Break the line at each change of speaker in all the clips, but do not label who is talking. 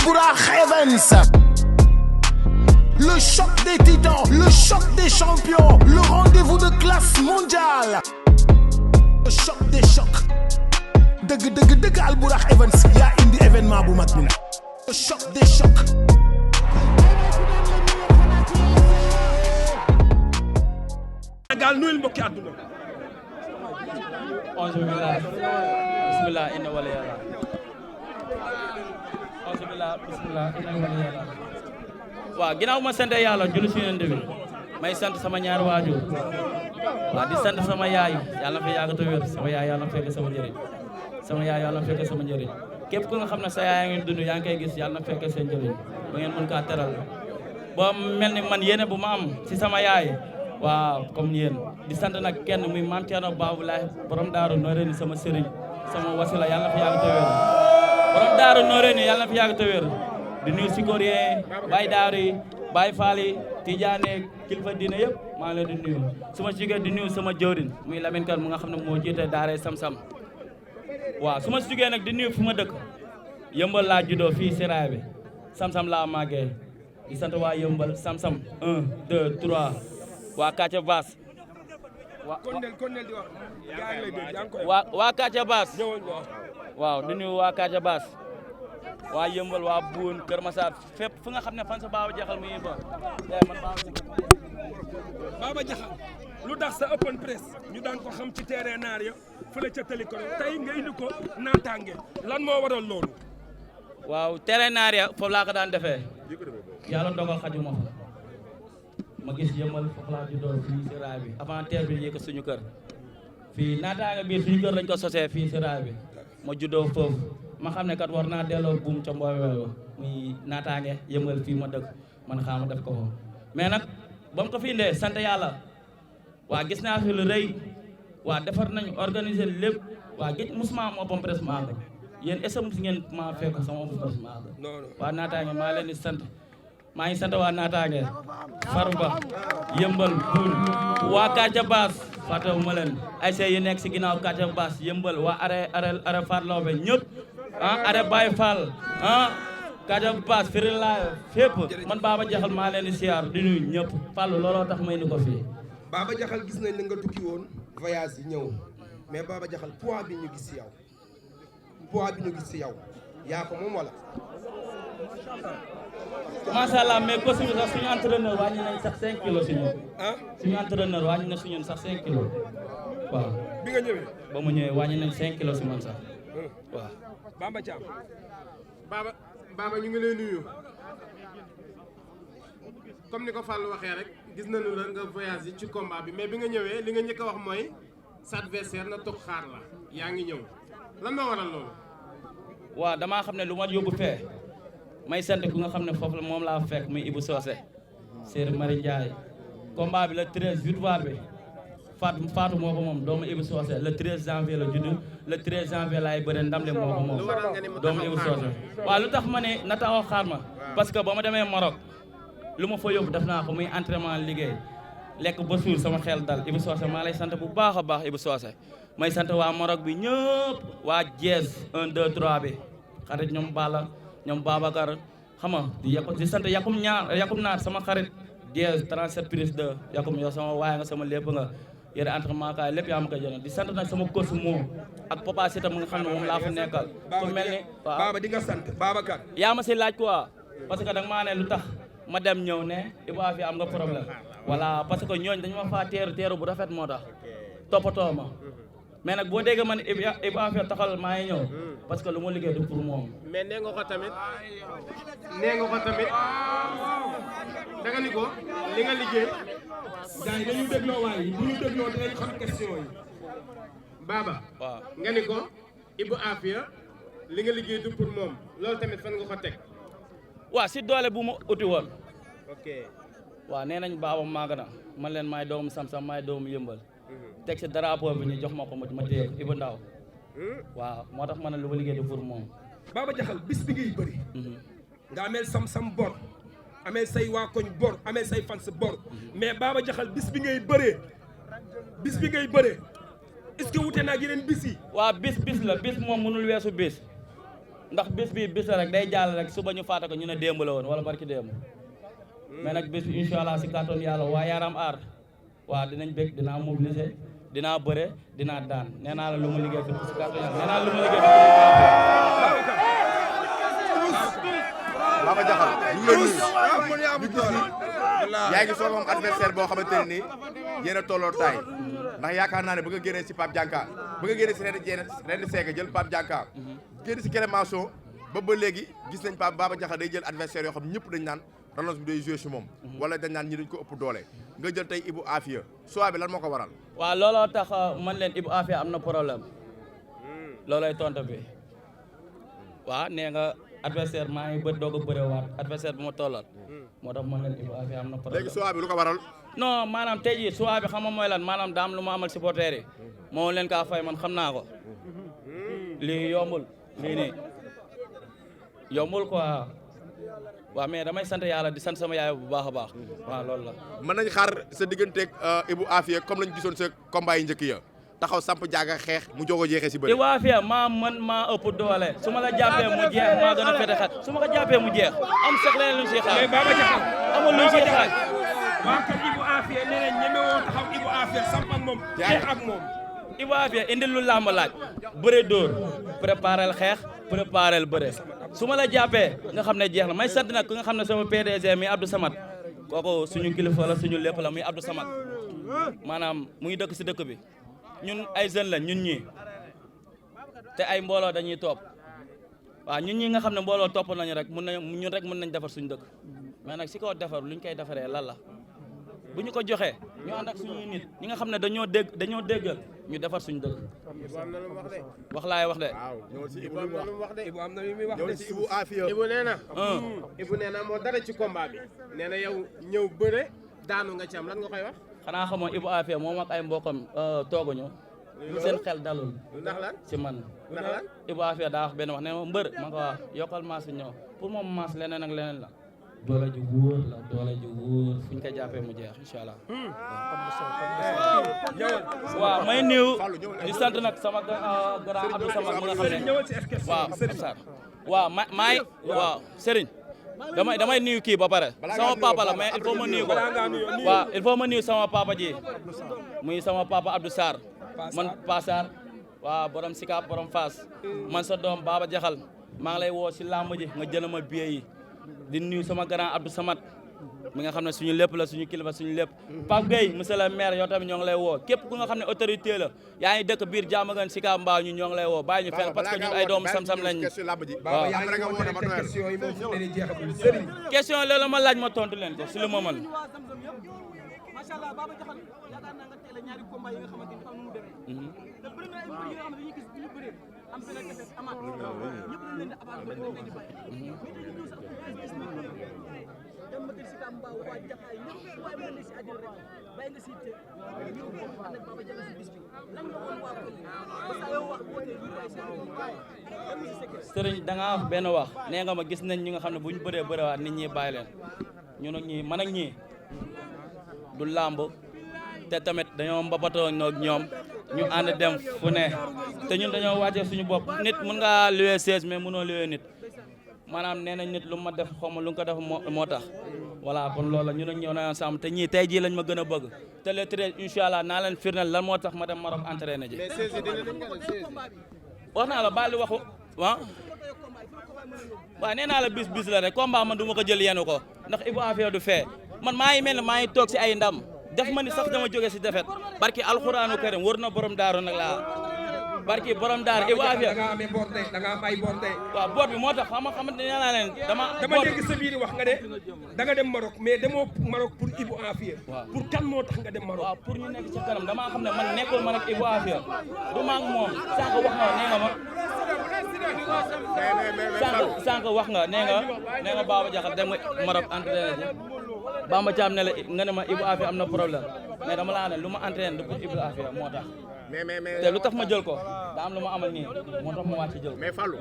Albourakh Events. Le choc des titans, le choc des champions, le rendez-vous de classe mondiale. Le choc des chocs. Dëgg Albourakh Events yaa indi événement bu mag bi nag. Le choc des chocs.
Sénégal nuyul mbokki àdduna.
bismillah inna wala yàlla. bismillah inna wala yàlla. waaw ginnaaw ma sant yàlla julli si yéen bi may sant sama ñaari waajur waaw di sant sama yaay yàlla na fa yàgg te wér sama yaay yàlla na fekk sama njëriñ sama yaay yàlla na fekk sama njëriñ képp ku nga xam ne sa yaay ngi dund yaa ngi koy gis yàlla na fekk seen njëriñ ba ngeen mën kaa teral boo mel ni man yéene bu ma am si sama yaay waaw comme yéen di sant nag kenn muy maam Thierno Baboulaye borom daaru Noreyni sama sëriñ sama wasila yàlla na fa yàgg te wér borom daaru Noreyni yàlla na fa yàgg te wér di nuyu Sikorien Baye Daaru yi Baye Fall yi Tidiane kilifa diine yëpp maa ngi leen di nuyu su ma jugee di nuyu sama jëwriñ muy Lamine Kane mu nga xam ne moo jiite daara Sam-Sam waaw su ma jugee nag di nuyu fu ma dëkk yëmbal laa juddoo fii si raay bi Sam-Sam laa màggee di sant waa yëmbal Sam-Sam 1 2 3 waa Katia Bass waa Katia Bass waaw di nuyu waa Katia Bass waa yëmbal waa buun Kër Massar fépp fu nga xam ne fan sa Baba Jaxal muy ba man
Baba Jaxal lu tax sa open press ñu daan ko xam ci terrain naar ya fële ca tali ko tey nga indi ko naataange lan moo waral loolu.
waaw terrain naar ya foofu laa ko daan defee yàlla dogal xajuma fa ma gis yëmbal foofu laa juddoo fii si raay bi avant terre bi yëkk suñu kër fii naataange biir suñu kër lañ ko sosee fii si raay bi ma juddoo foofu ma xam ne kat war naa delloo buum ca mbooy wa muy naataange yëmbal fii ma dëkk man xaama def ko foofu mais nag ba mu ko fi indee sant yàlla waa gis naa fi lu rëy waa defar nañ organiser lépp waa gëj musuma am open press maaga yéen est-ce que mus ngeen ma fekk sama open press maaga waa naataange maa leen di sant maa ngi sant waa naataange Farba yëmbal buun waa Katia Bass fàttewu ma leen ay see yi nekk si ginnaaw Katia Bass yëmbal waa are farlawbe ñëpp are Baye Fall Katia Bass firi laa fépp man Baba Jaxal maa leen di siyaar di nuyu ñëpp Fallu looloo tax may ni ko fii
Baba Jaxal gis nañ ne nga tukki woon voyage yi ñëw mais Baba Jaxal poids bi ñu gis si yow yaa ko moom wala
macha allah mais costume sax suñu entraîneur wàññi nañ sax 5 kilos si ñun suñu entraîneur wàññi na suñu sax 5 kilos waaw
bi nga ñëwee
ba mu ñëwee wàññi nañ 5 kilos si man sax waaw
Bamba Thiam
Baba ñu ngi lay nuyu comme ni ko Fallou waxee rek gis nañu la nga voyage yi ci combat bi mais bi nga ñëwee li nga njëkk a wax mooy sa adversaire na toog xaar la yaa ngi ñëw lan moo waral loolu.
waaw damaa xam ne lu ma yóbbu fee may sant ku nga xam ne foofu moom laa fekk muy Ibou Socé Serigne Marie Ndiaye combat bi le 13 victoire bi Fatou moo ko moom doomu Ibou Socé le 13 janvier la judd le 13 janvier laay bëre ndam le moo ko moom doomu Ibou Socé waaw lu tax ma ne na taxaw xaar ma parce que ba ma demee Maroc lu ma fa yóbbu def naa ko muy entraînement liggéey lekk ba suur sama xel dal Ibou Socé maa lay sant bu baax a baax Ibou Socé may sant waa Maroc bi ñëpp waa Diez 1 2 3 bi xarit ñoom Balla ñoom Babacar xam nga di sant yakum naar sama xarit Diez 37 prise 2 yakum yow sama waaye nga sama lépp nga yére entraînement kaay lépp yaa ma koy jëlee di sant nag sama coach moo ak Papa Sita mu nga xam ne moom laa fa nekkal ku mel ni waaw
Baba di nga sant Babacar
yaa ma si laaj quoi parce que danga maa ne lu tax ma dem ñëw ne Ibou Afia am nga problème voilà parce que ñooñ dañu ma faa teeru bu rafet moo tax toppatoo ma mais nag boo déggee man Ibou Afia taxal maa ngi ñëw parce que lu ma liggéey du pour moom.
mais nee nga ko tamit da nga ni ko li nga liggéey.
gars yi dañu dégloo waaye bu ñu dégloo dinañ xam question yi.
Baba.
waaw
nga ni ko Ibou Afia li nga liggéey du pour moom loolu tamit fan nga ko teg.
waaw si doole bu ma uti woon.
ok.
waaw nee nañ Baba màgg na man leen maay doomu Sam-Sam maay doomu yëmbal. teg si drapeau bi ñu jox ma ko ma téye ko Ibou Ndaw waaw moo tax ma ne lu ma liggéey du pour moom.
Baba Jaxal bis bi ngay bëri. nga ameel Sam-Sam bor ameel say waa koñ bor ameel say fans bor mais Baba Jaxal bis bi ngay bëree est-ce que wute naa ak yeneen bis yi.
waaw bis la bis moom mënul weesu bis ndax bis la rek day jàll rek suba ñu faata ko ñu ne démb la woon wala barki démb mais nag bis bi incha allah si kàttan yàlla waa Yaram Art waaw dinañ bëgg dinaa mobiliser dinaa bëre dinaa daan nee naa la lu mu liggéey si kàttan yàlla nee naa la lu mu liggéey
Baba Diakhal ñu ngi lay nuyu ñu gis ni yaa ngi soog am adversaire boo xamante ne nii yéen a tolloo taay ndax yaakaar naa ne ba nga génnee si Pape Dianka ba nga génnee si Rendi Seck jël Pape Dianka génn si Clémenceau ba léegi gis nañ Baba Diakhal day jël adversaire yoo xam ñëpp dañ naan relance bi day joué si moom wala dañ naan ñi dañ ko ëpp doole nga jël tey Ibou Afia choix bi lan moo ko waral
waaw looloo tax man leen Ibou Afia am na problème loolay tontu bi waaw nee nga adversaire maa ngi doog a bërewaat adversaire bu ma tollal moo tax man leen Ibou Afia am na problème
léegi choix bi lu ko waral
non maanaam tey jii choix bi xam nga mooy lan maanaam daam lu ma amal supporter yi moo leen kaa fay man xam naa ko lii yombul lii nii yombul quoi waaw mais damay sant yàlla di sant sama yaay bu baax a baax waaw loolu la
mën nañ xaar sa digganteeg Ibou Afia comme lañ gisoon sa combat yi njëkk ya taxaw samp jaaga xeex mu joog a jeexee si bëri
Ibou Afia maa ëpp doole su ma la jàppee mu jeex maa gën a fete xat su ma ko jàppee mu jeex am sax leneen luñ si xaar
mais Baba Diakhal
amul luñ si xaar
waa kër Ibou Afia nee nañ ñeme woo taxaw Ibou Afia samp ak moom xeex ak moom
Ibou Afia indil lu làmb laaj bëre dóor préparel xeex préparel bëre su ma la jàppee nga xam ne jeex na may sant nag ku nga xam ne sama PDG mi Abdou Samad kooku suñu kilifa la suñu lépp la muy Abdou Samad maanaam mu ngi dëkk si dëkk bi ñun ay jeunes la ñun ñii te ay mbooloo dañuy topp waaw ñun ñi nga xam ne mbooloo topp nañu rek ñun rek mën nañ defar suñu dëkk mais nag si kaw defar luñ koy defaree lan la bu ñu ko joxee ñu ànd ak suñuy nit ñi nga xam ne dañoo déggal ñu defar suñu dëkk wax laay wax de.
waaw ñëwal si Ibou
wax de
Ibou am na lu muy wax
ñëwal si Ibou Afia
Ibou nee na Ibou nee na moo dara ci combat bi nee na yow ñëw bëre daanu nga ci am lan nga koy wax
xanaa xamoo Ibou Afia moom ak ay mbokam tooguñu seen xel dalul
ndax lan
ci man
ndax lan
Ibou Afia daa wax benn wax ne ma mbër ma ko wax yokkal maas bi ñëw pour moom maas leneen ak leneen la doole ju wóor la doole ju wóor fu ñu ko jàppee mu jeex incha allah waaw may niw di sant nag sama grand Abdou Samad mu nga xam ne waaw Sarr waaw maay waaw Serigne damay nuyu kii ba pare sama papa la mais il faut ma nuyu ko waaw il faut ma nuyu sama papa ji muy sama papa Abdou Sarr man Pa Sarr waaw borom Sicap borom Fass man sa doom Baba Diakhal maa ngi lay woo si làmb ji nga jël ma billet yi di nuyu sama grand Abdou Samad mi nga xam ne suñu lépp la suñu kilifa suñu lépp Pape Gueye monsieur le maire yow tamit ñoo ngi lay woo képp ku nga xam ne autorité la yaa ngi dëkk biir Diamaguène Sicap Mbao ñu ñoo ngi lay woo bàyyi ñu fenn parce que ñun ay doomu sam-sam lañ waaw
question yi moom fu ne ni jeexagul Serigne
question loolu ma laaj ma tontu leen ko si lu ma mën
macha allah Baba Diakhal yaakaar naa nga teel a ñaari combat yi nga xamante ni xam nu mu demee te bëri na ay mbir yi nga xam ne dañuy gis bu ñu bëree am benn defet amaat ñëpp dañ leen di abaat dañ leen di bàyyi mais dañuy ñëw sax gis na dem ma gën Sicap Mbao waa Jaxaay ñëpp waaye mën na si àddina rek bàyyi nga si te ñu ko ànd ak Baba Diakhal si bis bi lan nga woon waa ko ba saa yoo wax wootee ñu bàyyi seen
sëriñ da nga wax benn wax nee nga ma gis nañ ñi nga xam ne bu ñu bëree bërewaat nit ñi bàyyi leen ñun ak ñii man ak ñii du làmb te tamit dañoo mbabatoo ak ñoom ñu ànd dem fu ne te ñun dañoo wàccee suñu bopp nit mën ngaa luwee 16 mais mënoo luwee nit maanaam nee nañ nit lu ma def xaw ma lu nga ko def moo tax voilà kon loolu la ñun ak ñëw na ensemble te ñii tey jii lañ ma gën a bëgg te le 13 incha allah naa leen firndeel lan moo tax ma dem Maroc entraîné ji wax naa la baal di waxu waaw nee naa la bis la rek combat man du ma ko jël yenu ko ndax Ibou Afia du fee man maa ngi mel ne maa ngi toog si ay ndam def ma ni sax dama jóge si defet barki alxuraanu karim wër na borom daaru nag laa barki borom daaru Ibou Afia
da nga amee bor tey da nga am ay bor tey
waaw boor bi moo tax xamante nee naa leen dama
dégg sa biir wax nga de da nga dem Maroc mais demoo Maroc pour Ibou Afia pour kan moo tax nga dem Maroc
waaw pour ñu nekk ci kanam damaa xam ne man nekkul man ak Ibou Afia du ma ak moom sànq wax nga nee nga ma sànq wax nga nee nga Baba Diakhal dem nga Maroc entraîné ji Bamba Thiam ne la nga ne ma Ibou Afia am na problème mais dama laa ne lu ma entraîné du pour Ibou Afia moo tax te lu tax ma jël ko daa am lu ma amal nii moo tax ma wàcc jël ko
mais Fallou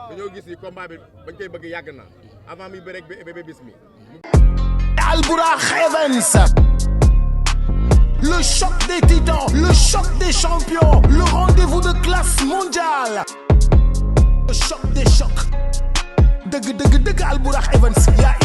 dañoo gis ni combat bi bañ koy bëgg yàgg na avant mi bëreeg Bébé Bismi
Albourakh Events, le choc des titans, le choc des champions, le rendez-vous de classe mondiale, le choc des chocs. dëgg Alburax Evans yaa